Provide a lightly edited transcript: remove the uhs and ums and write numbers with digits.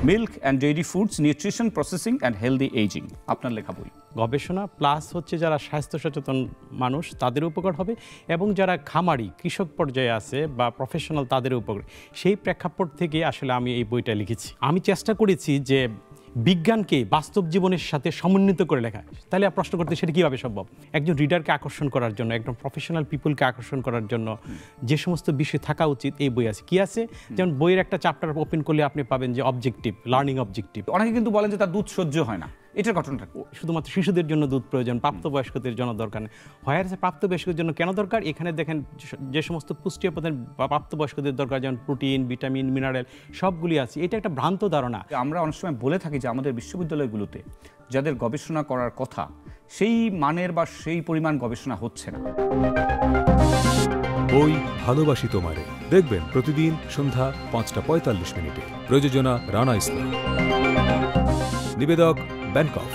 Milk and dairy foods, nutrition, processing and healthy ageing, আপনার লেখা বই। গবেষণা প্লাস হচ্ছে যারা স্বাস্থ্য সচেতন মানুষ তাদের উপকার হবে, এবং যারা খামারি কৃষক পর্যায়ে আছে বা প্রফেশনাল তাদের উপকার। সেই প্রেক্ষাপট থেকে আসলে আমি এই বইটা লিখেছি। আমি চেষ্টা করেছি যে বিজ্ঞানকে বাস্তব জীবনের সাথে সমন্বিত করে লেখা। তাহলে প্রশ্ন করতে সেটা কীভাবে সম্ভব? একজন রিডারকে আকর্ষণ করার জন্য, একজন প্রফেশনাল পিপলকে আকর্ষণ করার জন্য যে সমস্ত বিষয় থাকা উচিত এই বই আছে। কি আছে? যেমন বইয়ের একটা চ্যাপ্টার ওপেন করলে আপনি পাবেন যে অবজেক্টিভ, লার্নিং অবজেক্টিভ। অনেকে কিন্তু বলেন যে তার দুধ সহ্য হয় না, এটার ঘটনাটা শুধুমাত্র শিশুদের জন্য দুধ প্রয়োজন, প্রাপ্তবয়স্কদের জন্য দরকার নেই। হয় আছে প্রাপ্তবয়স্কদের জন্য কেন দরকার? এখানে দেখেন যে সমস্ত পুষ্টি উপাদান প্রাপ্তবয়স্কদের দরকার, যেমন প্রোটিন, ভিটামিন, মিনারেল সবগুলি আছে। এটা একটা ভ্রান্ত ধারণা। আমরা অনেক সময় বলে থাকি যে আমাদের বিশ্ববিদ্যালয়গুলোতে যাদের গবেষণা করার কথা সেই মানের বা সেই পরিমাণ গবেষণা হচ্ছে না। বই ভালোবাসি তোমারে দেখবেন প্রতিদিন সন্ধ্যা 5:45 প্রযোজনা রানা ইসলাম, নিবেদক ব্যাংকক।